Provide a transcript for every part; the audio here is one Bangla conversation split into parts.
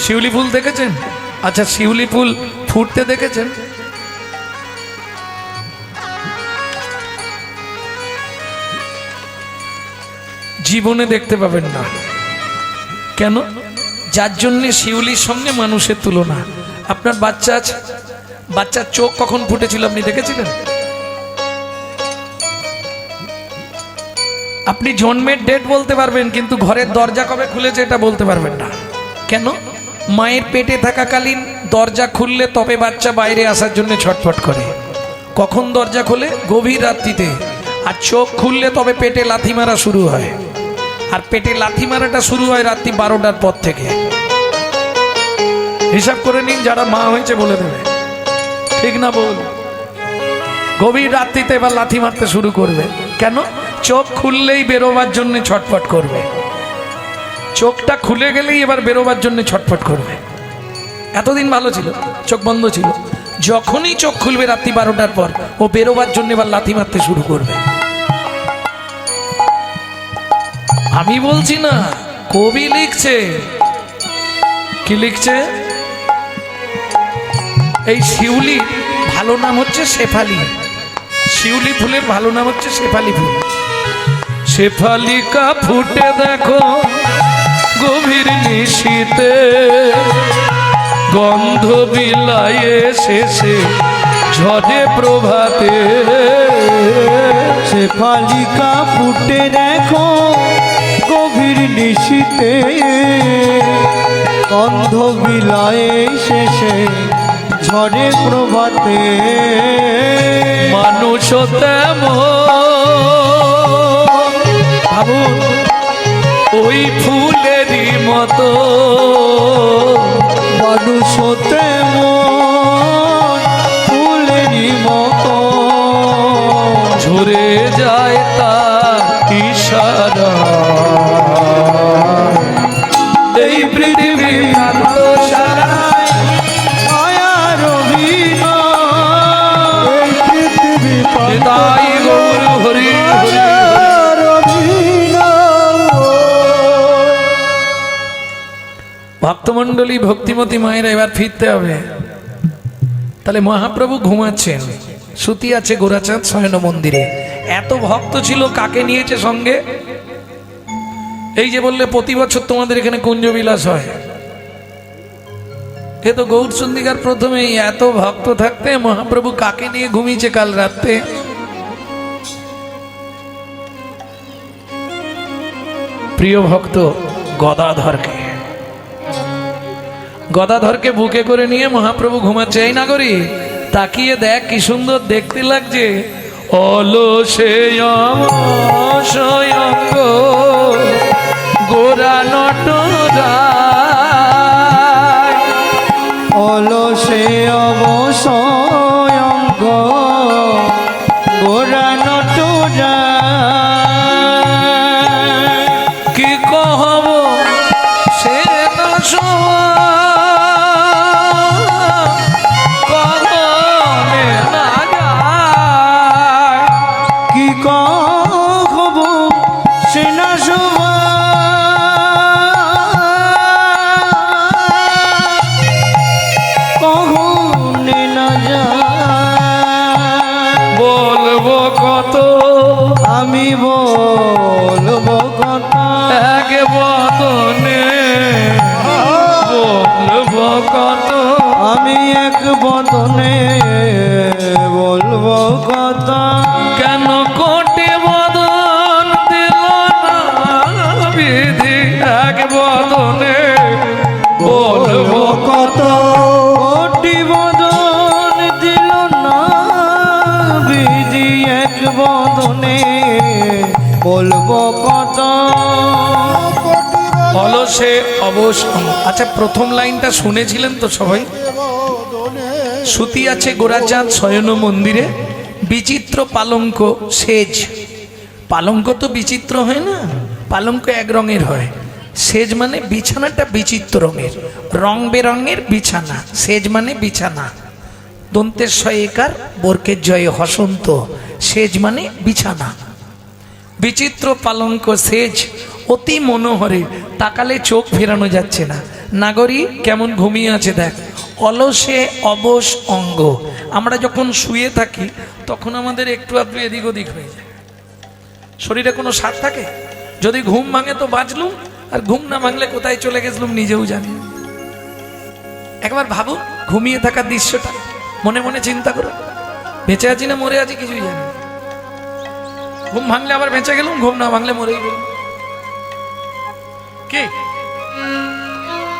শিউলি ফুল দেখেছেন? আচ্ছা, শিউলি ফুল ফুটতে দেখেছেন? জীবনে দেখতে পাবেন না। কেন? যার জন্যে শিউলির সঙ্গে মানুষের তুলনা। আপনার বাচ্চা আছে, বাচ্চার চোখ কখন ফুটেছিল আপনি দেখেছিলেন? আপনি জন্মের ডেট বলতে পারবেন, কিন্তু ঘরের দরজা কবে খুলেছে এটা বলতে পারবেন না। কেন? মায়ের পেটে থাকাকালীন দরজা খুললে তবে বাচ্চা বাইরে আসার জন্য ছটফট করে। কখন দরজা খোলে? গভীর রাত্রিতে। আর চোখ খুললে তবে পেটে লাথি মারা শুরু হয়। আর পেটে লাথি মারাটা শুরু হয় রাত্রি 12টার পর থেকে। হিসাব করে নিন, যারা মা হয়েছে বলে দেবে, ঠিক না বল? গভীর রাত্রিতে এবার লাথি মারতে শুরু করবে। কেন? চোখ খুললেই বেরোবার জন্য ছটফট করবে। চোখটা খুলে গেলেই এবার বেরোবার জন্য ছটফট করবে। এতদিন ভালো ছিল, চোখ বন্ধ ছিল। যখনই চোখ খুলবে রাত্রি 12টার পর, ও বেরোবার জন্য এবার লাথি মারতে শুরু করবে। আমি বলছি না, কবি লিখছে। কি লিখছে? এই শিউলি ভালো নাম হচ্ছে শেফালি। শিউলি ফুলের ভালো নাম হচ্ছে শেফালি ফুল। শেফালিকা ফুটে দেখো গভীর নিশীতে, গন্ধ বিলায়ে শেষে ঝড়ে প্রভাতে। শেফালিকা ফুটে দেখো গভীর নিশীতে, গন্ধ বিলায়ে শেষে ঝড়ে প্রভাতে। মানুষ তেমন ভাবুন ওই ফুলেরই মতো, মানুষ তেমন ফুলেরই মতো, ঝরে যায় তার ইশারা। এই পৃথিবী প্রান্ত সারায় মায়ার অভিনয়, এই পৃথিবী তাই গৌর হরি হরি। মায়ার অভিনয়। ভক্তমণ্ডলী, ভক্তিমতী মায়েরা, এবার ফিরতে হবে। তাহলে মহাপ্রভু ঘুমাচ্ছেন, সুতি আছে গোরাচাঁদ শয়ন মন্দিরে। এত ভক্ত ছিল, কাকে নিয়েছে সঙ্গে? এই যে বললে প্রতি বছর তোমাদের এখানে কুঞ্জবিলাস হয়, এ তো গৌরচন্দিকার প্রথমেই। এত ভক্ত থাকতে মহাপ্রভু কাকে নিয়ে ঘুমিয়েছে কাল রাতে? প্রিয় ভক্ত গদাধরকে, গদাধরকে বুকে করে নিয়ে মহাপ্রভু ঘুমাচ্ছে। এই নাগরী, তাকিয়ে দেখ কি সুন্দর দেখতে লাগছে। অলসেয়ঙ্গ গোরা নটরায়, অলসে অবসয়ঙ্গ গোরা নটরায়। কি কহব সে না কহনে না যায়। কি কহব সে না কহনে না যায়। বলবো কত আমি বলবো কথা, এক বদনে বলবো কত। আমি এক বদনে বলবো কথা। কেন কোটে বদন দিল না বিধি, এক বদনে বলবো কত। কোটি বদন দিল না বিধি, এক বদনে বলবো কত। অলসে অবসর। আচ্ছা, প্রথম লাইনটা শুনেছিলেন তো সবাই? সুতি আছে গোরাচাঁদ শয়ন মন্দিরে, বিচিত্র পালঙ্ক সেজ। পালঙ্ক তো বিচিত্র হয় না, পালঙ্ক এক রঙের হয়। সেজ মানে বিছানাটা বিচিত্র রঙের, রং বেরঙের বিছানা। সেজ মানে বিছানা। দন্তের শয় একার, বর্কের জয়ে হসন্ত। সেজ মানে বিছানা। বিচিত্র পালঙ্ক সেজ, অতি মনোহরে, তাকালে চোখ ফেরানো যাচ্ছে না। নাগরী কেমন ঘুমিয়ে আছে দেখ, অলসে অবশ অঙ্গ। আমরা যখন শুয়ে থাকি তখন আমাদের একটু আধটু এদিক ওদিক হয়ে যায়, শরীরে কোনো স্বাদ থাকে? যদি ঘুম ভাঙে তো বাঁচলুম, আর ঘুম না ভাঙলে কোথায় চলে গেছিলাম নিজেও জানি। একবার ভাবো ঘুমিয়ে থাকার দৃশ্যটা, মনে মনে চিন্তা করো, বেঁচে আছি না মরে আছি কিছুই জানি না। ঘুম ভাঙলে আবার বেঁচে গেলাম, ঘুম না ভাঙলে মরেই গেলাম। কি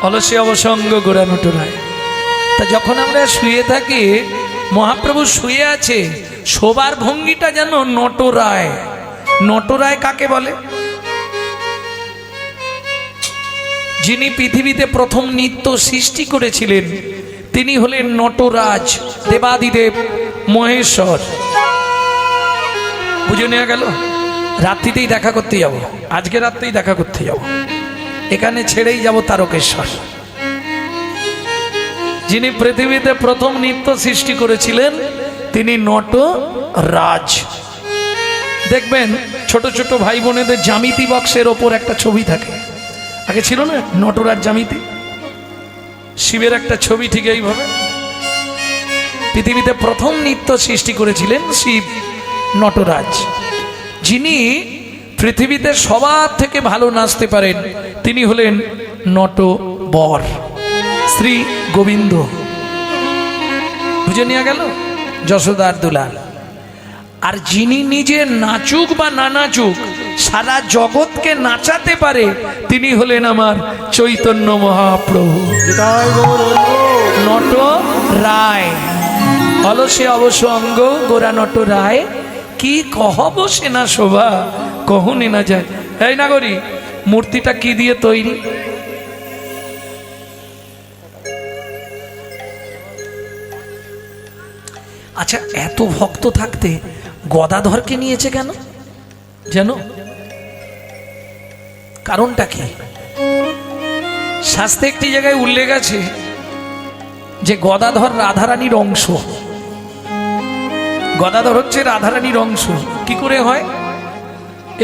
অলসে অবসঙ্গ গোড়ানোটরায়। তা যখন আমরা শুয়ে থাকি, মহাপ্রভু শুয়ে আছে, শোবার ভঙ্গিটা যেন নটরায়। নটরায় কাকে বলে? যিনি পৃথিবীতে প্রথম নৃত্য সৃষ্টি করেছিলেন তিনি হলেন নটরাজ, দেবাদিদেব মহেশ্বর। বুঝে নেওয়া গেল? রাত্রিতেই দেখা করতে যাব, আজকে রাত্রেই দেখা করতে যাব, এখানে ছেড়েই যাব তারকেশ্বর। যিনি পৃথিবীতে প্রথম নৃত্য সৃষ্টি করেছিলেন তিনি নটরাজ। দেখবেন ছোট ছোট ভাই বোনেদের জ্যামিতি বক্সের ওপর একটা ছবি থাকে, আগে ছিল না নটরাজ জ্যামিতি, শিবের একটা ছবি ঠিক এইভাবে। পৃথিবীতে প্রথম নৃত্য সৃষ্টি করেছিলেন শিব, নটরাজ। যিনি পৃথিবীতে সবার থেকে ভালো নাচতে পারেন তিনি হলেন নটবর, শ্রী গোবিন্দ। বুঝে নেওয়া গেল? যশোদার দুলাল। আর যিনি নিজে নাচুক বা না নাচুক সারা জগৎকে নাচাতে পারে তিনি হলেন আমার চৈতন্য মহাপ্রভু, নটরায়। অলসে অবশ্য অঙ্গ গোরা নটরায়, কি কহব সে না শোভা কহনে না যায়। এই নাগরী, মূর্তিটা কি দিয়ে তৈরি? আচ্ছা, এত ভক্ত থাকতে গদাধরকে নিয়েছে কেন জানো? কারণটা কি? শাস্ত্রে একটি জায়গায় উল্লেখ আছে যে গদাধর রাধারানীর অংশ। গদাধর হচ্ছে রাধারানীর অংশ। কি করে হয়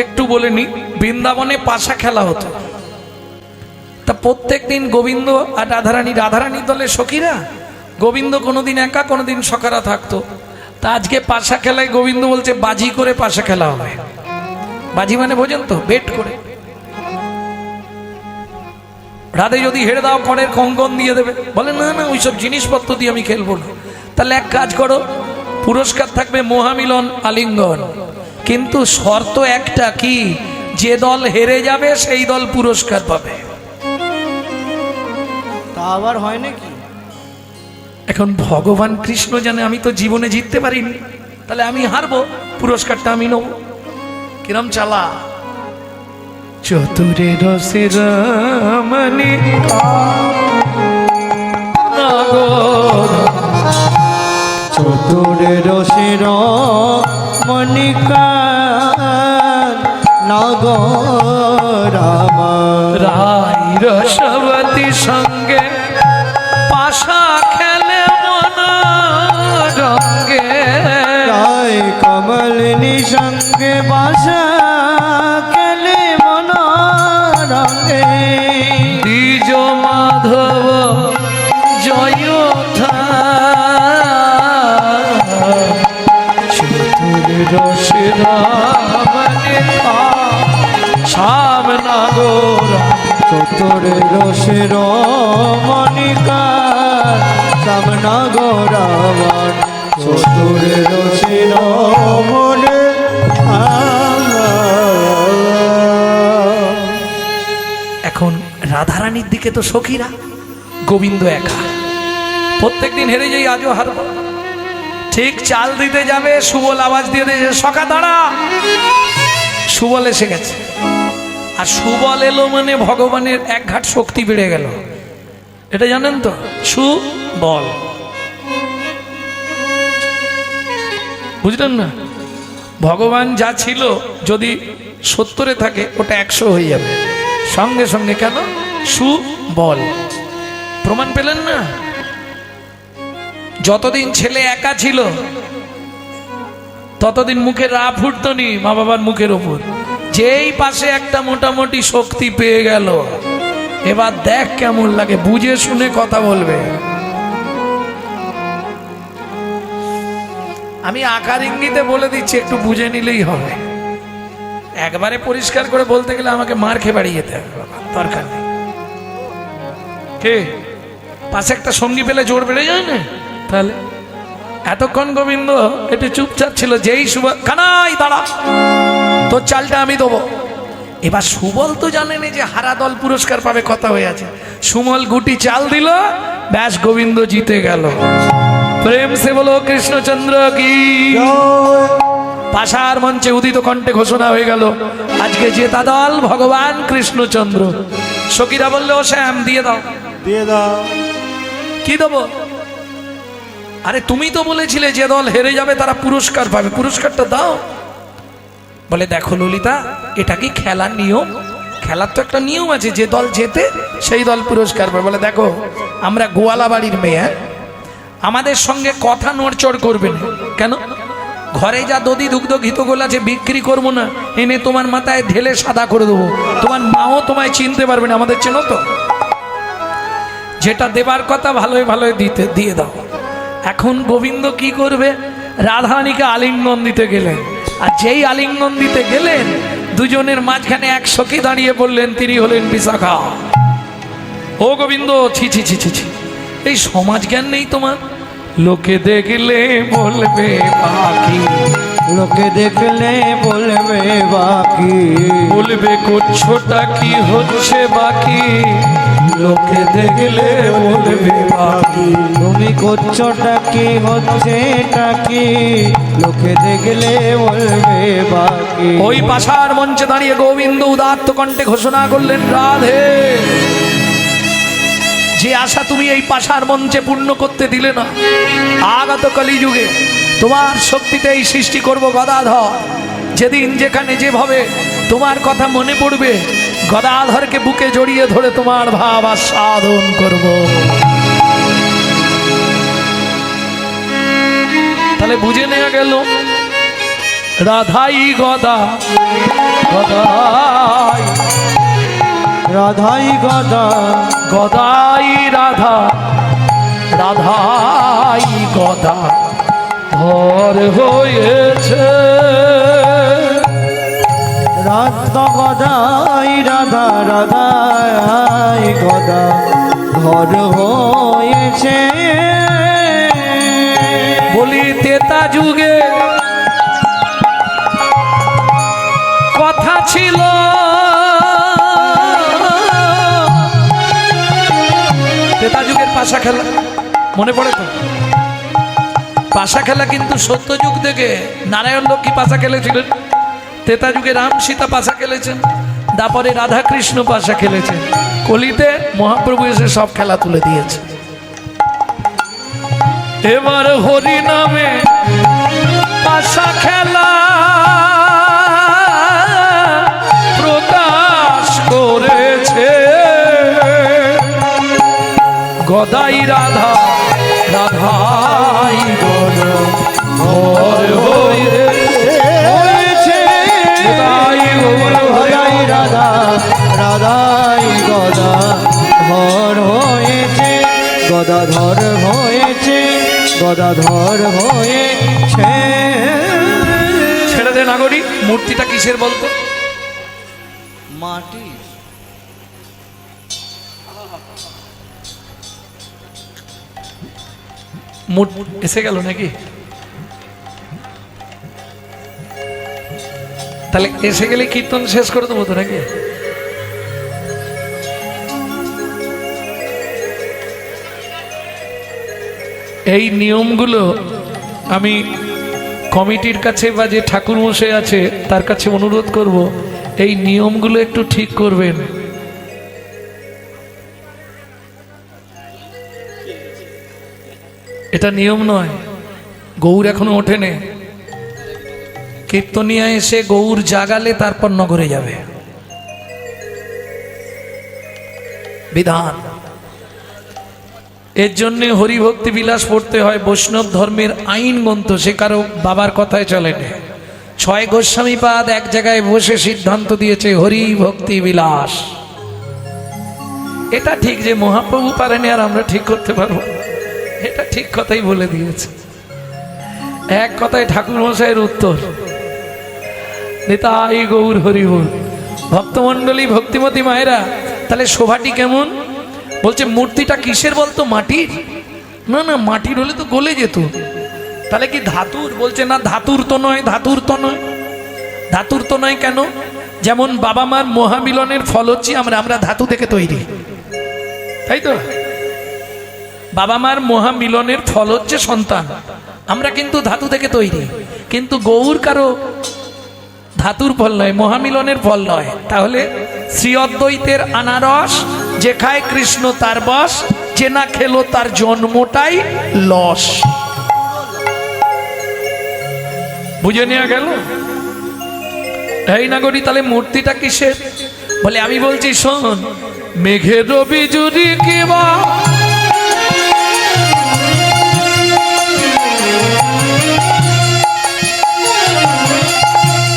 একটু বলে নি। বৃন্দাবনে পাশা খেলা হতো, তা প্রত্যেক দিন গোবিন্দ আর রাধারানীর দলে সখীরা, গোবিন্দ কোনোদিন একা কোনোদিন সখারা থাকতো। তা আজকে পাশা খেলায় গোবিন্দ বলছে বাজি করে পাশা খেলা হবে। বাজি মানে বোঝেন তো, বেট করে। রাধে যদি হেরে দাও করের কঙ্কন দিয়ে দেবে, বলে না না ওইসব জিনিসপত্র দিয়ে আমি খেলবো না। তাহলে এক কাজ করো, পুরস্কার থাকবে মহামিলন আলিঙ্গন, কিন্তু শর্ত একটা, কি? যে দল হেরে যাবে সেই দল পুরস্কার পাবে। তা আবার হয় নাকি? এখন ভগবান কৃষ্ণ জানে আমি তো জীবনে জিততে পারিনি, তাহলে আমি হারবো, পুরস্কারটা আমি নেব। কিরম চালা? চতুরে রসে রামনি চতুরে রসির মনিকা নগর রাই রসবতী সঙ্গে পাশা খেলে মন রঙ্গে, রায় কমলিনী সঙ্গে বাসা খেলে মন রঙ্গে, দ্বিজ মাধব জয়োধা চতুরে রসে রামনি সামনাগোরা। চতুরে রসির মনিকা সামনা গোরাবান, চতুরে রসির মনে এখন রাধারানীর দিকে তো সখীরা, গোবিন্দ একা। প্রত্যেকদিন হেরে যাই, আজও হারব। ঠিক চাল দিতে যাবে, সুবল আওয়াজ দিয়ে দিয়েছে সখা দাঁড়া। সুবল এসে গেছে, আর সুবল এলো মানে ভগবানের এক ঘাট শক্তি বেড়ে গেল। এটা জানেন তো, সুবল। বুঝলেন না? ভগবান যা ছিল যদি 70-এ থাকে ওটা 100 হয়ে যাবে সঙ্গে সঙ্গে। কেন? সুবল। প্রমাণ পেলেন না? যতদিন ছেলে একা ছিল ততদিন মুখে রা ফুটতো নি মা বাবার মুখের ওপর। যেই পাশে একটা মোটামুটি শক্তি পেয়ে গেল এবার দেখ কেমন লাগে, বুঝে শুনে কথা বলবে। আমি আকার ইঙ্গিতে বলে দিচ্ছি, একটু বুঝে নিলেই হবে। একবারে পরিষ্কার করে বলতে গেলে আমাকে মার খেয়ে বাড়ি যেতে হবে, দরকার নেই। কে পাশে একটা সঙ্গী পেলে জোর বেড়ে যায় না? তাহলে এতক্ষণ গোবিন্দ একটু চুপচাপ ছিল, যেই কানাই দাঁড়া, তোর চালটা আমি দেবো। এবার সুবল তো জানেনি যে হারা দল পুরস্কার পাবে, কথা হয়ে আছে। সুমল গুটি চাল দিল, ব্যাস গোবিন্দ জিতে গেল। প্রেম সে বলো কৃষ্ণচন্দ্র কি। পাশার মঞ্চে উদিত কণ্ঠে ঘোষণা হয়ে গেল, আজকে জেতা দল ভগবান কৃষ্ণচন্দ্র। সখীরা বললে, ও শ্যাম দিয়ে দাও। দিয়ে দাও। কি দেবো? আরে তুমি তো বলেছিলে যে দল হেরে যাবে তারা পুরস্কার পাবে, পুরস্কারটা দাও। বলে, দেখো ললিতা, এটা কি খেলার নিয়ম? খেলার তো একটা নিয়ম আছে, যে দল জেতে সেই দল পুরস্কার পাবে। বলে, দেখো আমরা গোয়ালা বাড়ির মেয়ে, আমাদের সঙ্গে কথা নড়চড় করবে না। কেন? ঘরে যা দধি দুগ্ধ ঘিতগোল আছে বিক্রি করবো না, এনে তোমার মাথায় ঢেলে সাদা করে দেবো। তোমার মাও তোমায় চিনতে পারবে না, আমাদের চেনো তো। যেটা দেবার কথা ভালোই ভালোই দিয়ে দাও। এখন গোবিন্দ কি করবে? রাধারানীকে আলিঙ্গন দিতে গেলেন, আর যেই আলিঙ্গন দিতে গেলেন, দুজনের মাঝখানে এক সখী দাঁড়িয়ে বললেন, তিনি হলেন বিশাখা। ও গোবিন্দ, ছি ছি ছি ছি ছি, এই সমাজ জ্ঞান নেই তোমার? লোকে দেখলে বলবে বাকি, লোকে দেখলে বলবে বাকি, বলবে করছোটা কি হচ্ছে বাকি, লোকে দেখলে বলবে বাকি। তুমি করছোটা কি হচ্ছে টাকি, লোকে দেখলে বলবে বাকি। ওই পাশার মঞ্চে দাঁড়িয়ে গোবিন্দ উদাত্ত কণ্ঠে ঘোষণা করলেন, রাধে, যে আশা তুমি এই পাশার মঞ্চে পূর্ণ করতে দিলে না, আগত কলিযুগে তোমার শক্তিতে এই সৃষ্টি করব গদাধর। যেদিন যেখানে যেভাবে তোমার কথা মনে পড়বে, গদাধরকে বুকে জড়িয়ে ধরে তোমার ভাব আস্বাদন করব। তাহলে বুঝে নেওয়া গেল, রাধাই গদা, গদাই রাধাই গদা, গদাই রাধা, রাধাই গদা ধর হয়েছে। রাধা গদাই রাধা, রাধাই গদা ধর হয়েছে। বলি তেতা যুগে কথা ছিল, তেতা যুগের পাশা খেলা মনে পড়ে তো? পাশা খেলা কিন্তু সত্যযুগ থেকে নারায়ণ লক্ষ্মী পাশা খেলেছিলেন, তেতা যুগে রাম সীতা পাশা খেলেছেন, তারপরে রাধা কৃষ্ণ পাশা খেলেছেন, কলিতে মহাপ্রভু এসে সব খেলা তুলে দিয়েছে। এবার হরি নামে পাশা খেলা প্রকাশ করেছে। গদাই রাধা, রাধাই গদা ধর হয়েছে। গদাই রাধা, রাধাই গদা ধর হয়েছে, গদাধর হয়েছে, গদাধর হয়েছে। ছেড়ে দে নাগরি, মূর্তিটা কিসের বলতো? মাটি। এসে গেল নাকি? তাহলে এসে গেলে কীর্তন শেষ করে দেবো তো নাকি? এই নিয়মগুলো আমি কমিটির কাছে বা যে ঠাকুর মশাই আছে তার কাছে অনুরোধ করব, এই নিয়মগুলো একটু ঠিক করবেন। এটা নিয়ম নয়, গৌর এখনো ওঠেনি। কীর্তনিয়া এসে গৌর জাগালে তারপর নগরে যাবে, বিধান। এর জন্যে হরিভক্তি বিলাস পড়তে হয়, বৈষ্ণব ধর্মের আইন গ্রন্থ, সে কারো বাবার কথায় চলে না। 6 গোস্বামীপাদ এক জায়গায় বসে সিদ্ধান্ত দিয়েছে হরি ভক্তি বিলাস। এটা ঠিক যে মহাপ্রভু পারেনি আর আমরা ঠিক করতে পারবো, এটা ঠিক কথাই বলে দিয়েছে। এক কথায় ঠাকুর মশাইয়ের উত্তর, নিতাই গৌর হরি বল। ভক্তমণ্ডলী, ভক্তিমতী মায়েরা, তাহলে শোভাটি কেমন? বলছে মূর্তিটা কিসের বলতো? মাটির? না না, মাটির হলে তো গলে যেত। তাহলে কি ধাতুর? বলছে না, ধাতুর তো নয়, ধাতুর তো নয়। ধাতুর তো নয় কেন? যেমন বাবা মার মহামিলনের ফল হচ্ছে আমরা ধাতু থেকে তৈরি, তাই তো? বাবা মার মহামিলনের ফল হচ্ছে সন্তান, আমরা কিন্তু ধাতু থেকে তৈরি। কিন্তু গৌর কারো ধাতুর ফল নয়, মহামিলনের ফল নয়। তাহলে শ্রী অদ্বৈতের আনারস, যে খায় কৃষ্ণ তার বশ, যে না খেলো তার জন্মটাই লস। বুঝে নেওয়া গেল? এই নাগরী, তাহলে মূর্তিটা কিসের? বলে আমি বলছি শোন, মেঘের রবি জুড়ি কিবা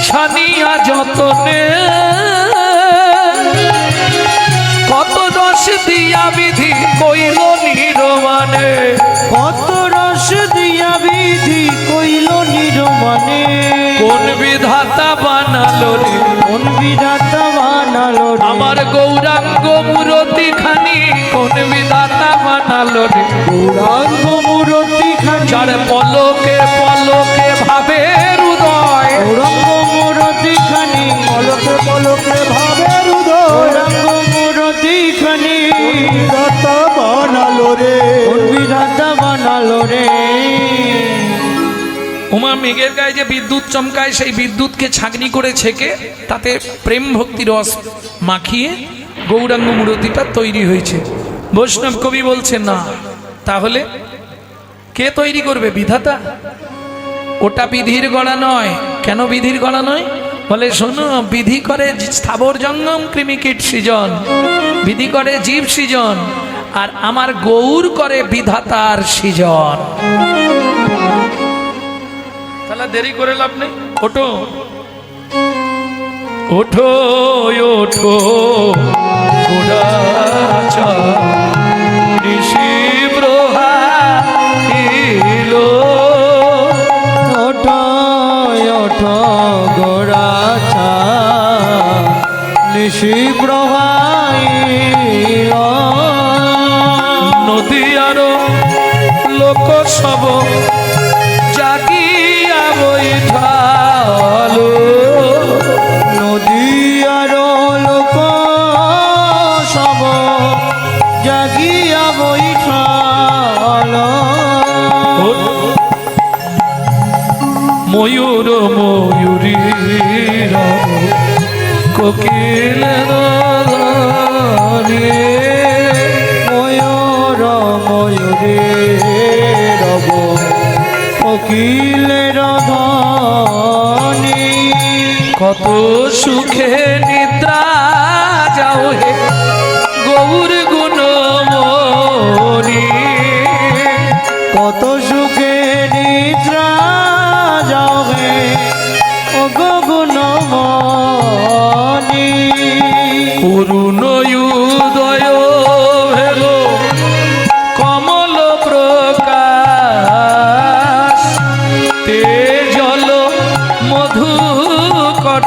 ছানিয়া যতনে, কত রস দিয়া বিধি কইল নিরমানে, কত রস দিয়া বিধি কইল নিরমানে। কোন বিধাতা বানালো রে, কোন বিধাতা বানালো রে আমার গৌরাঙ্গ মূরতি খানি, কোন বিধাতা বানালো রে গৌরাঙ্গ মূরতি খানি। যার পলকে পলকে ভাবের উদয়, গৌরাঙ্গ মূরতি খানি, পলকে পলকে ভাবের উদয়। গৌরাঙ্গ মূরতি খানি, বিধাতা বানালো রে, কোন বিধাতা বানালো রে। উমা মেঘের গায়ে যে বিদ্যুৎ চমকায়, সেই বিদ্যুৎকে ছাঁকনি করে ছেঁকে তাতে প্রেম ভক্তি রস মাখিয়ে গৌরাঙ্গ মূরতিটা তৈরি হয়েছে। বৈষ্ণব কবি বলছে না, তাহলে কে তৈরি করবে? বিধাতা। ওটা বিধির গড়া নয়। কেন বিধির গড়া নয়? বলে শোনো, বিধি করে স্থাবর জঙ্গম কৃমিকীট সৃজন, বিধি করে জীব সৃজন, আর আমার গৌর করে বিধাতার সৃজন। তাহলে দেরি করে লাভ নেই, ওঠো ওঠো ওঠো ঋষি প্রহাইলো, ওঠো ওঠো গোরাছা নিশি প্রবাহিল। নদী আরো লোক সব জাগিয়া বৈঠালো, নদী আর লোক সব জাগিয়া বৈঠাল। ময়ূর ময়ূরী কোকিল ময়ূর ময়ূরে রব কোকিলের ধ্বনি। কত সুখে নিদ্রা যাও হে গৌর গুণমণি, কত সুখে নিদ্রা যাবে ও গুণমণি। করুণ উদয় ভেল কমল প্রকাশ, তেজল মধু কর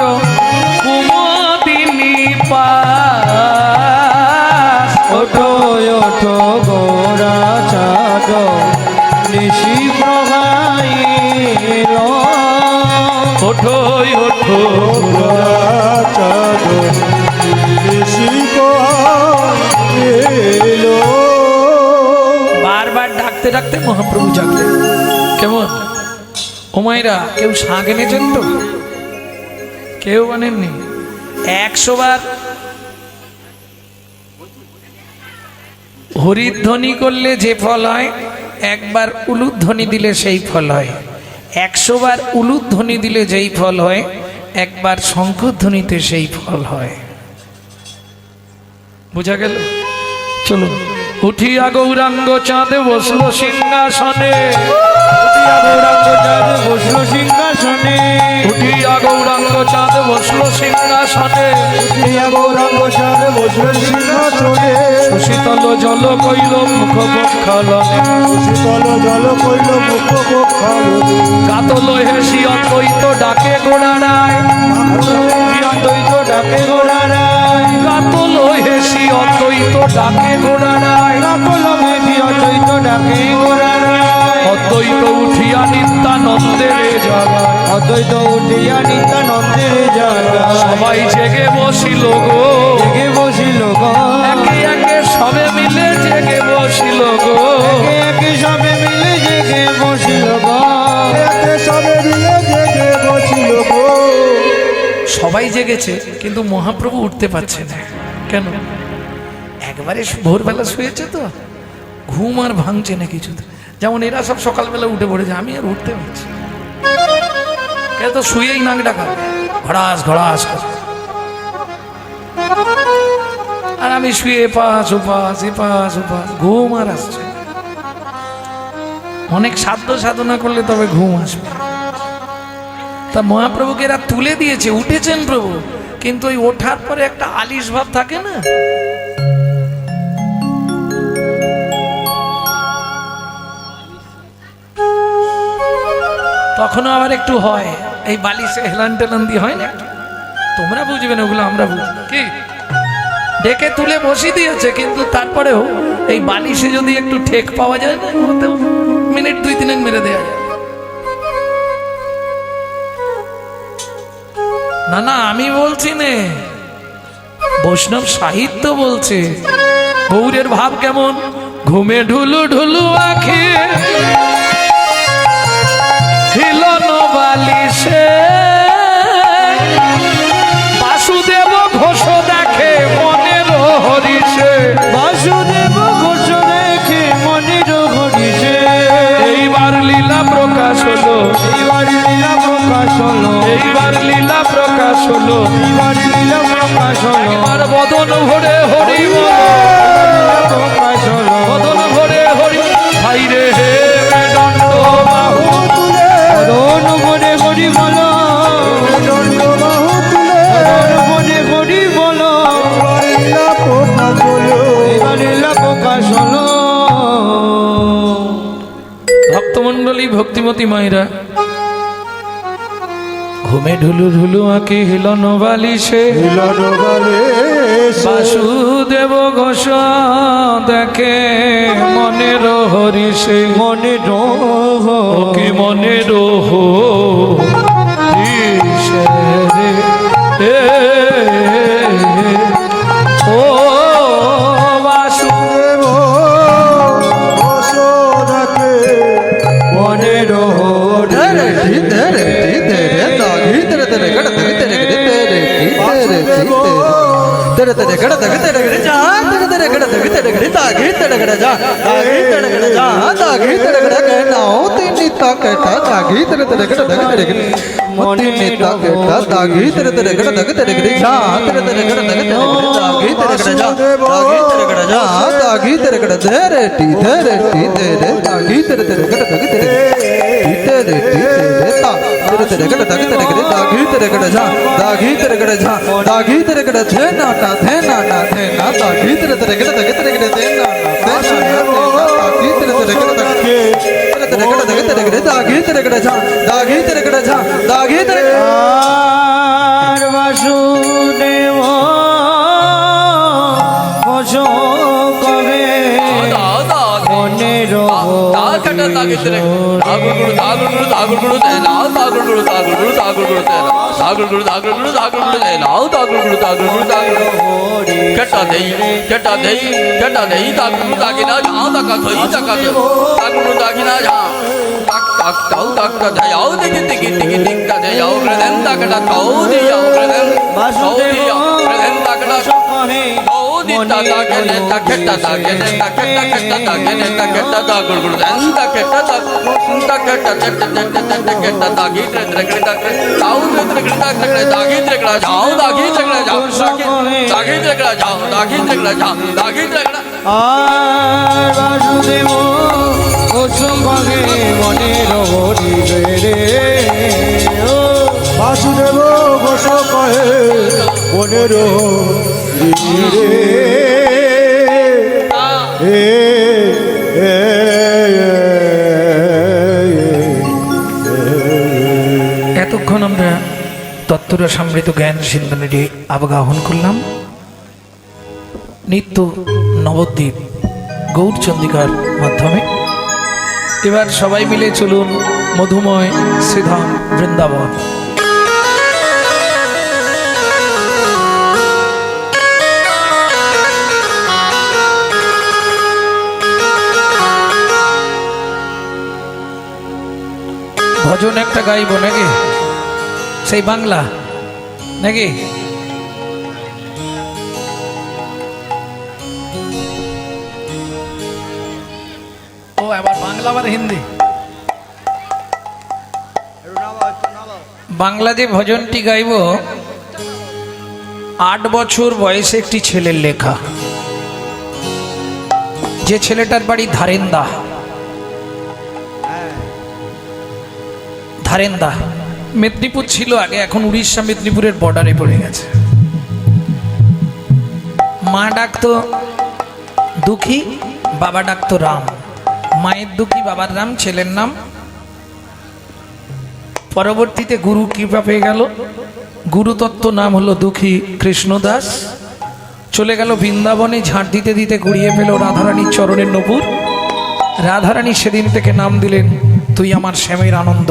কুমদিনী পাশ। ওঠো ওঠো গোরা চাঁদ নিশি প্রভাইল। ওঠো ওঠো গোরা চাঁদ নিশি প্রভাইল। বারবার ডাকতে ডাকতে মহাপ্রভু জাগলেন। কেমন ও মায়েরা, কেউ শাঁখ এনেছেন তো? কেউ আনেননি? 100 বার হরিধ্বনি করলে যে ফল হয়, একবার উলুধ্বনি দিলে সেই ফল হয়। 100 বার উলুধ্বনি দিলে যেই ফল হয়, একবার শঙ্খধ্বনিতে সেই ফল হয়। বোঝা গেল? চলুন। উঠিয়া গৌরাঙ্গ চাঁদ বসল সিংহাসনে, গৌরাঙ্গ চাঁদ বসলো সিংহাসনে উঠিয়া গৌরাঙ্গ চাঁদ বসলো সিংহাসনে গৌরাঙ্গ চাঁদ বসলো সিংহাসনে সুশীতল জল কইল মুখ বক্ষালনে শীতল জল কইল মুখ বক্ষালনে কাতল হেসি অদ্বৈত ডাকে গোড়ারায় অদ্বৈত ডাকে গোড়ারায় কাতল হেসি অদ্বৈত ডাকে গোড়ারায় কাতল মেঘি অদ্বৈত ডাকে গোড়ারায় অদ্বৈত উঠিয়া নিত্যানন্দের জাগায় অদ্বৈত উঠিয়া নিত্যানন্দের জায়গায় সবাই জেগে বসিল গো জেগে বসিল গো একে একে সবে মিলে জেগে বসিল গো একে একে সবে মিলে জেগে বসিল গো একে সবে মিলে জেগে বসিল গো সবাই জেগেছে কিন্তু মহাপ্রভু উঠতে পারছে না কেন একবারে ভোরবেলা শুয়েছে তো ঘুম আর ভাঙছে না কিছুতে যেমন এরা সব সকালবেলা উঠে পড়েছে আমি আর উঠতে পারছি না। কে তো শুয়েই নাক ডাকা ঘড়াস ঘড়াস করে। আর আমি শুয়ে এপাশ ওপাশ এপাশ ওপাশ ঘুম আর আসছে না। অনেক সাধ্য সাধনা করলে তবে ঘুম আসবে। তা মহাপ্রভুকে এরা তুলে দিয়েছে, উঠেছেন প্রভু, কিন্তু ওই ওঠার পরে একটা আলিশ ভাব থাকে না, তখনও আবার একটু হয়, এই বালিশে হেলান টেলান দিয়ে হয় না, তোমরা বুঝবে না ওগুলো, আমরা বুঝবো কি। ডেকে তুলে বসিয়ে দিয়েছে, কিন্তু তারপরেও এই বালিশে যদি একটু ঠেক পাওয়া যায় না, ওতেও মিনিট 2-3 মেরে দেওয়া যায়। না না আমি বলছি নে, বৈষ্ণব সাহিত্য বলছে। গৌরের ভাব কেমন? ঘুমে ঢুলু ঢুলু আঁখি হিলন বালিশে বাসুদেব ঘোষ দেখে মনের হরিষে, বাসুদেব ঘোষ দেখে মনের হরিষে। এইবার লীলা প্রকাশ হলো, এইবার লীলা প্রকাশ হলো, এইবার লীলা প্রকাশ হলো, এইবার লীলা প্রকাশ হলো, এবার বদন ভরে হরি বল, প্রকাশ হলো। বদন ভরে হরি ভাই রে হে দণ্ড বাহু তুলে রণ মনে হরি বলো, দণ্ড বাহু তুলে রণ মনে হরি বলো। এইবার লীলা প্রকাশ হলো, এইবার লীলা প্রকাশ হলো। ভক্তমণ্ডলী ভক্তিমতী মায়েরা, ঘুমে ঢুলু ঢুলু আঁকি হিলন বালিশে মিলন বলে বাসুদেব ঘোষ দেখে মনের হরিষে, মনে রোহ কি মনের হরিষে রে, ও বাসুদেব বসোদাকে মনে রোহ ধরে ধরে আর বাসুদেব বসো কবে মনের আর বাসুদেব ওসঙ্গে মনের বাসুদেব ঘোষ কহে বনের রে এতক্ষণ আমরা তত্ত্বরসামৃত জ্ঞান সিন্ধুটি আবগাহন করলাম নিত্য নবদ্বীপ গৌরচন্দিকার মাধ্যমে। এবার সবাই মিলে চলুন মধুময় শ্রীধাম বৃন্দাবন। ভজন একটা গাইব নাকি, সেই বাংলা নাকি? ও আবার বাংলা আবার হিন্দি। বাংলা যে ভজনটি গাইব 8 বছর বয়সে একটি ছেলের লেখা, যে ছেলেটার বাড়ি ধারেন্দা। ধারেন্দা মেদিনীপুর ছিল আগে, এখন উড়িষ্যা মেদিনীপুরের বর্ডারে পড়ে গেছে। মা ডাকতো দুঃখী, বাবা ডাকতো রাম। মায়ের দুঃখী, বাবার রাম, ছেলের নাম। পরবর্তীতে গুরু কৃপা পেয়ে গেল, গুরুতত্ত্ব নাম হলো দুঃখী কৃষ্ণদাস। চলে গেল বৃন্দাবনে, ঝাঁট দিতে দিতে কুড়িয়ে পেল রাধারানীর চরণের নপুর। রাধারানী সেদিন থেকে নাম দিলেন তুই আমার শ্যামের আনন্দ,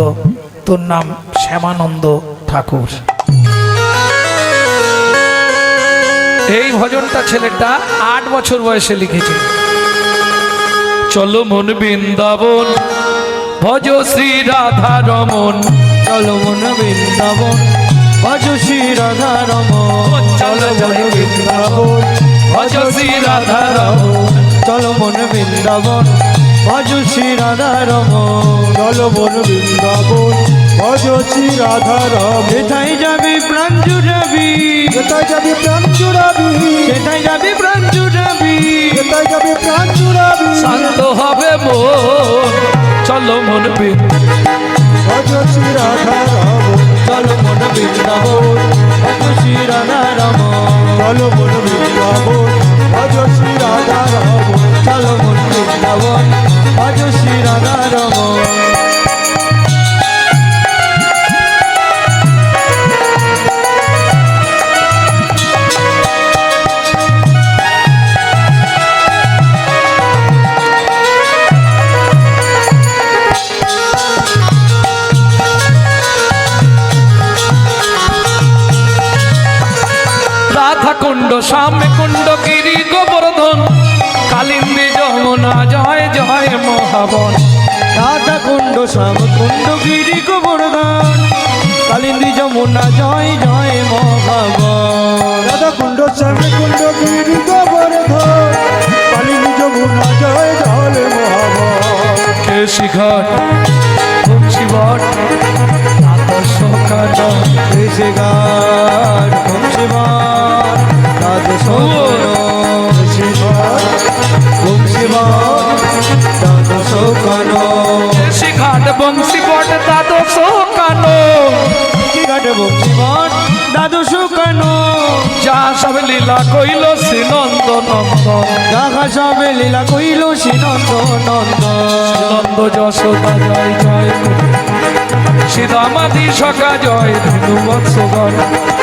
তোর নাম শ্যামানন্দ ঠাকুর। এই ভজনটা ছেলেটা 8 বছর বয়সে লিখেছে। চলো মন বৃন্দাবন ভজ শ্রী রাধা রমন, চলো মন বৃন্দাবন ভজ শ্রী রাধা রমন, চলো মন বৃন্দাবন ভজ শ্রী রাধা রমন, চলো মন বৃন্দাবন ভজ শ্রী রাধা রমন, চলো মন বৃন্দাবন ভজ শ্রী রাধা রমন। যেথায় যাবি প্রাণ জুড়াবি, যেথায় যাবি প্রাণ জুড়াবি, সেথায় যাবি প্রাণ জুড়াবি, যেথায় যাবি প্রাণ জুড়াবি, শান্ত হবে মন। চলো মন ভজ শ্রী রাধা রমন, চলো মন বৃন্দাবন ভজ শ্রী রাধা রমন, চলো মন বৃন্দাবন ভজ শ্রী রাধা রমন। চলো মন বৃন্দাবন ভজ শ্রী রাধা রমন। রাধা কুণ্ড সামনে কুণ্ড গিরি গোবর্ধন, কালিন্দী যমুনা জয় জয় মহাবন। রাধা কুণ্ড শ্যাম কুণ্ড গিরি গোবর্ধন, কালিন্দী যমুনা জয় জয় মহাবন। রাধা কুণ্ড শ্যামে কুণ্ড গিরি গোবর্ধন, কালিন্দী যমুনা জয় জয় মহাবন। কেশি ঘাট বংশীবট আদর্শ কাজ এসে গান বংশীবান দ্বাদশ বংশীবান দ্বাদশ কান, কেশি ঘাট বংশীবট দ্বাদশ কানো, কি ঘাটে বংশীবান দ্বাদশ কান। যা সব লীলা কইল শ্রী নন্দ নন্দন, দেখা সবে লীলা কইল শ্রী নন্দ নন্দন। নন্দ যশোদা জয় জয় সীতামাদি সখা জয় ধনু বৎসগণ।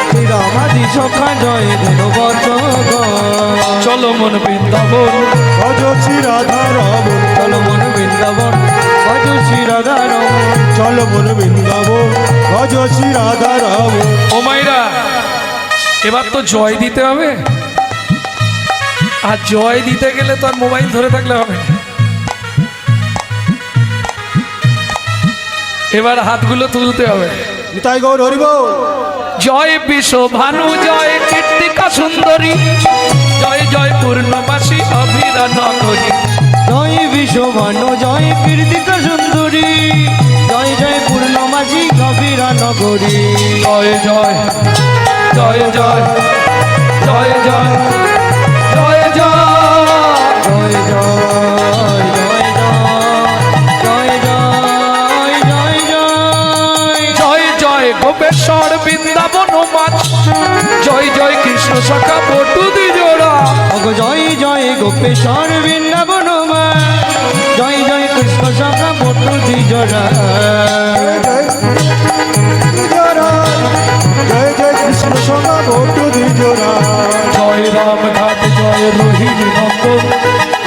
শ্রীরামাদি সখা জয় ধনু বৎসগণ। চলো মন বৃন্দাবন ভজ শ্রী রাধা রমন, চলো মন বৃন্দাবন ভজ শ্রী রাধা রমন, চলো মন বৃন্দাবন ভজ শ্রী রাধা রমন। ও মাইরা এবার তো জয় দিতে হবে, আর জয় দিতে গেলে তো আর মোবাইল ধরে থাকলে হবে না। এবার হাতগুলো তুলতে হবে। নিতাই গৌর হরিব। জয় বিশ্ব ভানু জয় কীর্তিকা সুন্দরী, জয় জয় পূর্ণবাসী অভিরা নগরী। জয় বিশ্বভানু জয় কীর্তিকা সুন্দরী, জয় জয় পূর্ণমাসী কবিরা নগরী। জয় জয় জয় জয় জয় জয় জয় জয় জয় জয় জয় জয় জয় জয় জয় জয় জয় জয় গোপেশ গোপেশ্বর বৃন্দাবন মাছ জয় জয় কৃষ্ণ শাখা বটু দ্বিজোড়া ওগো জয় জয় গোপেশ্বর বৃন্দাবন মা জয় জয় কৃষ্ণ শাখা বটু দ্বিজোড়া জয় জয় কৃষ্ণ সঙ্গা বটু দ্বিজোড়া জয় রামঘাট জয় রোহিণী নন্দন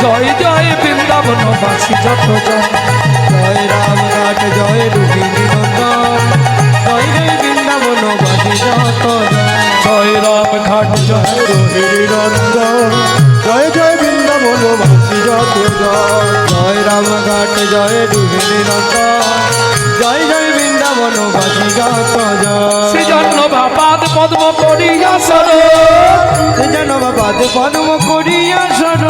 জয় জয় বৃন্দাবন বাসী যত জন জয় রামঘাট জয় রোহিণী নন্দন জয় জয় বৃন্দাবন বাসী যত জয় রামঘাট জয় রোহিণী নন্দন জয় জয় বৃন্দাবন বাসী যত জন জয় রামঘাট জয় রোহিণী নন্দন জয় জয় বৃন্দাবন বাসী যত শ্রীজন্য বাপাদ পদ্ম করিয়া সর যেন বাদ পদ্ম করিয়া সর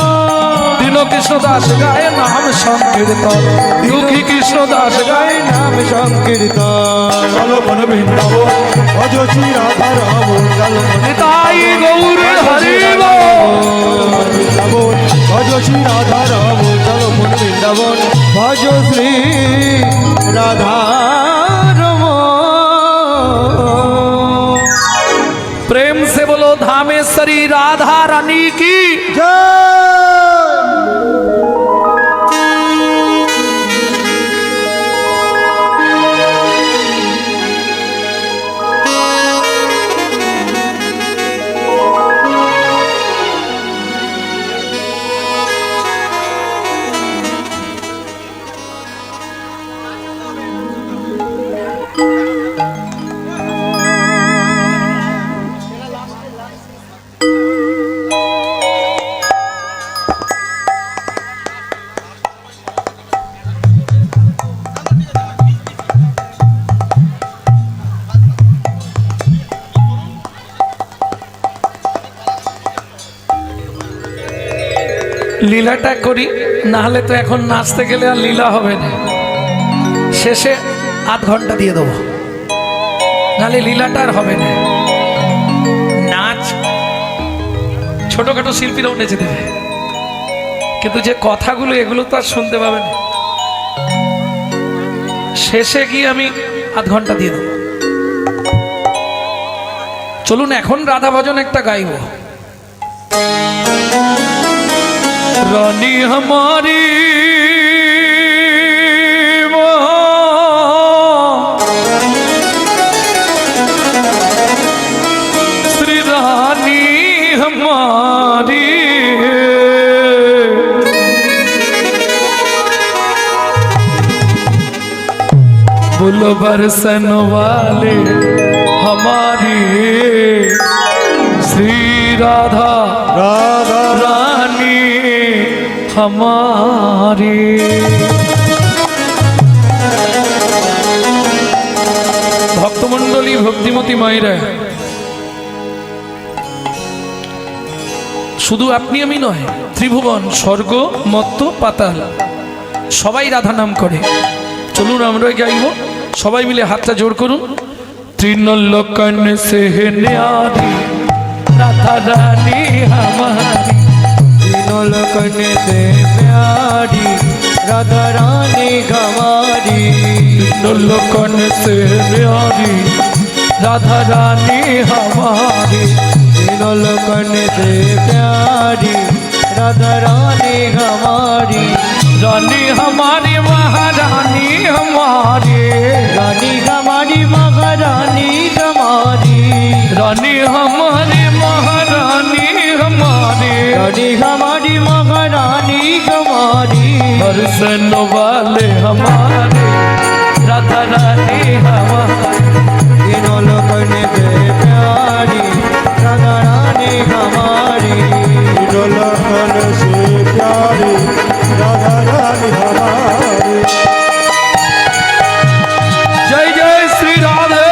দীন কৃষ্ণ দাস গায়ে নাম সংকীর্তন দুঃখী কৃষ্ণ দাস গায়ে নাম সংকীর্তন চলো মন বৃন্দাবন অযোচি রাধা রাম চলো নিতাই গৌর হরিব বৃন্দাবন অযোচি রাধা রাম চলো মন বৃন্দাবন ভজ শ্রী রাধা प्रेम से बोलो धामेश्वरी राधा रानी की লীলাটা করি না হলে তো এখন নাচতে গেলে আর লীলা হবে না শেষে আধ ঘন্টা দিয়ে দেবো নাহলে লীলাটা আর হবে না নাচ ছোটখাটো শিল্পীরাও নেচে দেবে কিন্তু যে কথাগুলো এগুলো তো আর শুনতে পাবে না শেষে গিয়ে আমি আধ ঘন্টা দিয়ে দেবো চলুন এখন রাধা ভজন একটা গাইব रानी हमारी श्री रानी हमारी बुलो बरसन वाले हमारी श्री राधा রাধা रानी हमारी ভক্তমণ্ডলী ভক্তিমতী মায়েরা শুধু আপনি আমি নয় ত্রিভুবন স্বর্গ মত্ত পাতাল সবাই রাধা নাম করে চলুন আমরা গাইব সবাই মিলে হাতটা জোর করুন তৃণলোকন সে ন্যারি রাধা রানী हमारी लोकने से प्यारी राधा रानी हमारी लोकन से न्यारी राधा रानी हमारी तीनों लोकने से प्यारी राधा रानी हमारी रानी हमारी महारानी हमारी रानी हमारी महारानी हमारी रानी हमारी महारानी हमारी रानी हमारी महारानी हमारी दर्शन वाले हमारे राधा रानी हमारी तीनों लोकने से प्यारी राधा रानी हमारी लखन से प्यारी राधा रानी हमारी जय जय श्री राधे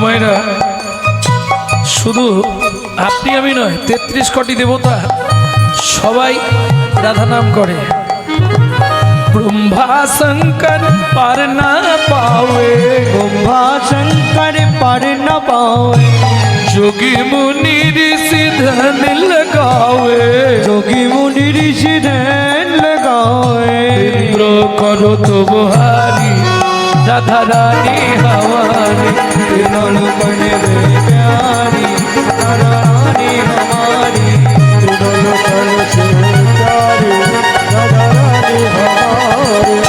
ওমাইরা, শুধু আপনি আমি নয়, 33 কোটি দেবতা সবাই রাধা নাম করে। ब्रह्मा शंकर पर न पावे, ब्रह्मा शंकर पर न पावे, जोगी मुनि ऋषि धन लगावे, जोगी मुनि ऋषि धन लगावे। इंद्र करो तो बुहारी, राधा रानी हमारी, तीनों लोगों ने दे प्यारी, राधा रानी हमारी, तीनों लोगों से प्यारी राधा रानी हमारी।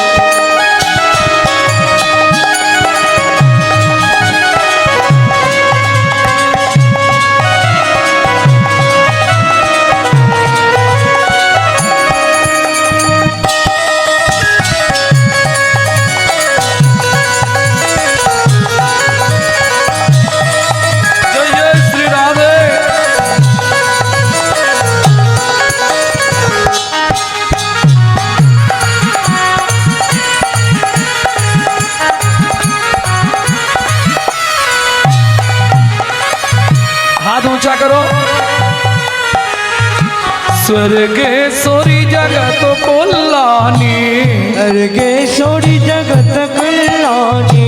जय जय श्री राधे। हाथ ऊंचा करो। स्वर्गेश्वरी जगत कल्याणी, सर्गेश्वरी जगत कल्याणी,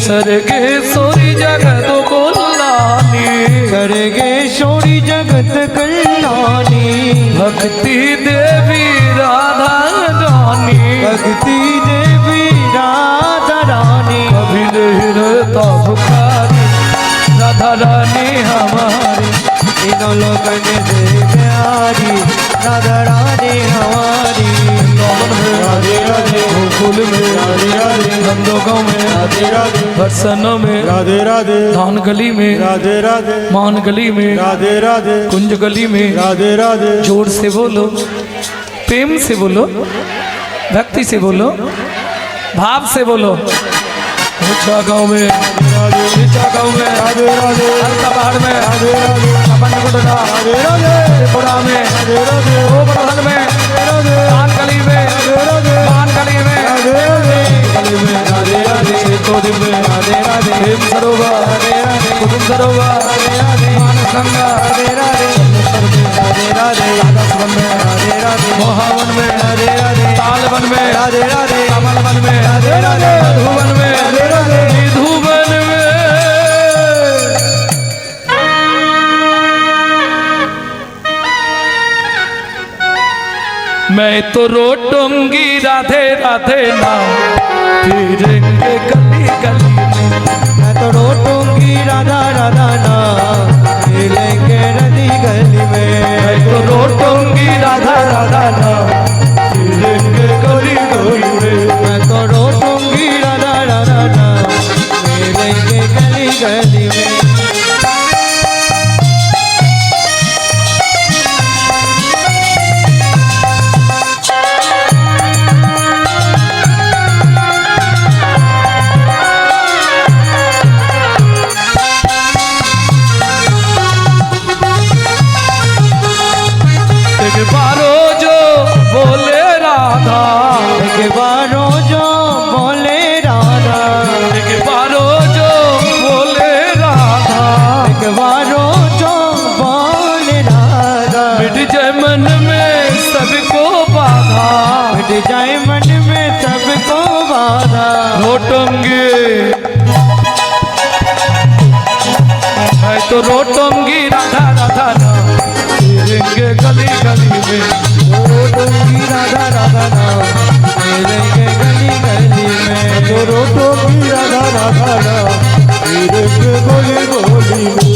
स्वर्गेश्वरी जगत कल्याणी, सर्गेश्वरी जगत कल्याणी, भक्ति देवी राधा रानी, भक्ति देवी राधा रानी, कभी नहीं रहता भुखारी, राधा रानी हमारी, तीनों लोगों ने दे प्यारी, राधा रानी हमारी। राधे राधे गोकुल में, राधे राधे नंदोगांव में, राधे राधे बरसनों में, राधे राधे धान गली में, राधे राधे मान गली में, राधे राधे कुंज गली में। राधे राधे जोर से बोलो, प्रेम से बोलो, भक्ति से बोलो, भाव से बोलो। ऊंचा गाँव में, नीचा गाँव में, राधे राधे हल्का पहाड़ में, राधे राधे अपन गुडा, राधे राधे त्रिपुरा में, राधे राधे गोवर्धन में, राधे धान गली में, राधे मान गली में, राधे राधे गली में, राधे राधे, चेतोदी में, राधे राधे, प्रेम सरोवर, राधे राधे, कुसुम सरोवर, राधे राधे, मानस गंगा, राधे राधे, राधे राधे, राधा सुवन में, राधे राधे, मोहावन में, राधे राधे, तालवन में, राधे राधे, कमलवन में, राधे राधे, मधुवन में, राधे राधे, विधुवन में। मैं तो रोटूंगी राधे राधे नाम, फिरेंगे गली गली में। मैं तो रोटूंगी राधा राधा नाम, मिलेंगे रदी गली में। मैं तो रोटूंगी राधा राधा नाम, फिरेंगे गली गली में। मैं तो रोटूंगी राधा राधा नाम, मिलेंगे गली गली में। एक बारो जो बोले राधा, एक बारो जो बोले राधा, एक बारो जो बोले राधा, एक बारो जो बोले राधा, मिट जाए मन में सबको बाधा, मिट जाए मन में सबको बाधा। रोटूंगी मैं तो रोटूंगी राधा राधा नाम, फिरेंगे गली गली में। रोटूंगी राधा राधा नाम, मिलेंगे गली गली में। तो रोटो की राधा राधा नाम, फिर के गोली गोली में।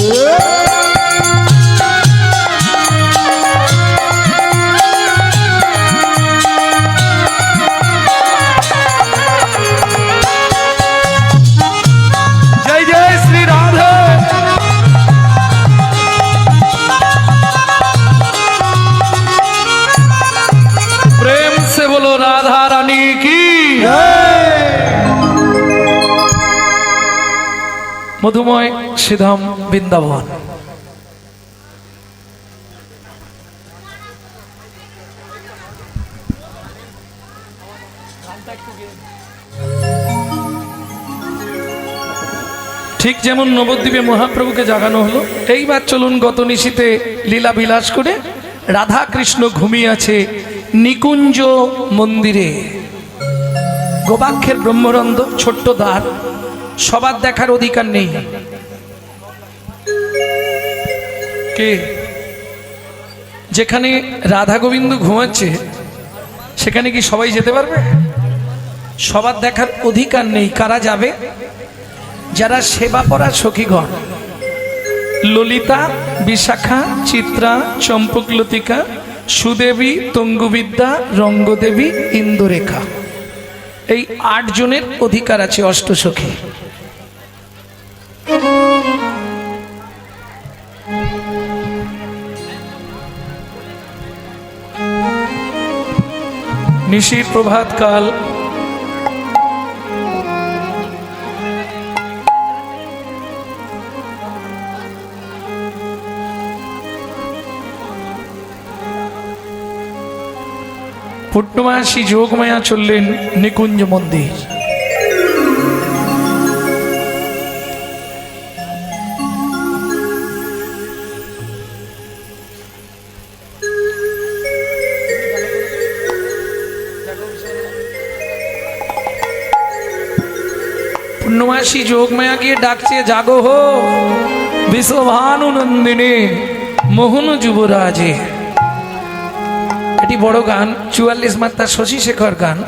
जय जय श्री राधे। प्रेम से बोलो राधा रानी की। मधुमय श्रीधाम वृंदावन। ঠিক যেমন নবদ্বীপে মহাপ্রভুকে জাগানো হলো, এইবার চলুন গত নিশীতে লীলা বিলাস করে রাধা কৃষ্ণ ঘুমিয়ে আছে নিকুঞ্জ মন্দিরে। গোবাক্ষের ব্রহ্মরন্ধ্র, ছোট্ট দ্বার, সবার দেখার অধিকার নেই। কে যেখানে রাধা গোবিন্দ ঘুমাচ্ছে সেখানে কি সবাই যেতে পারবে? সবার দেখার অধিকার নেই। কারা যাবে? যারা সেবা পরা সখীগণ, ললিতা, বিশাখা, চিত্রা, চম্পকলতিকা, সুদেবী, তঙ্গুবিদ্যা, রঙ্গদেবী, ইন্দুরেখা, এই 8 জনের অধিকার আছে অষ্টসখী। নিশি প্রভাত কাল পূর্ণমাসী যোগমায়া চললেন নিকুঞ্জ মন্দির। পূর্ণমাসী যোগমায়া গিয়ে ডাকছে, জাগো হো বিশ্বভানু নন্দিনী মোহন যুবরাজে। এটি বড় গান, 44 মাত্রা শশী শেখর গান,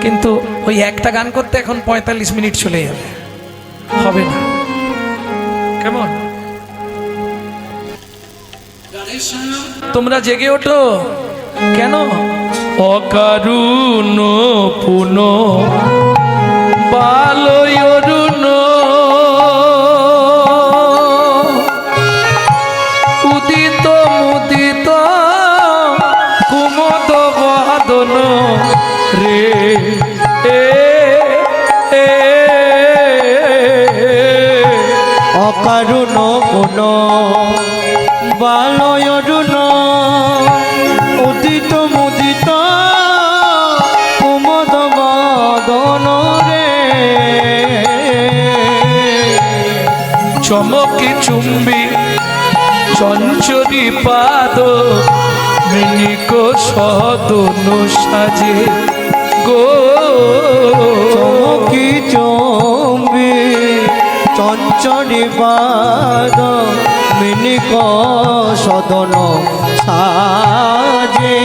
কিন্তু ওই একটা গান করতে এখন 45 মিনিট চলে যাবে, হবে না। কেমন? তোমরা জেগে ওঠো। কেন? অকারুণ পুন বালয়রুণ উদিত মুদিত কুমদ বাদন রে অকারুণ পুন বালয়রুণ উদিত মুদিত কুমদ বাদন রে চমকে চুম্বি চঞ্চরি পাদ মিনিক সদন সাজে গো। চমকি চম্বি চঞ্চরি পাদ মিনিক সদন সাজে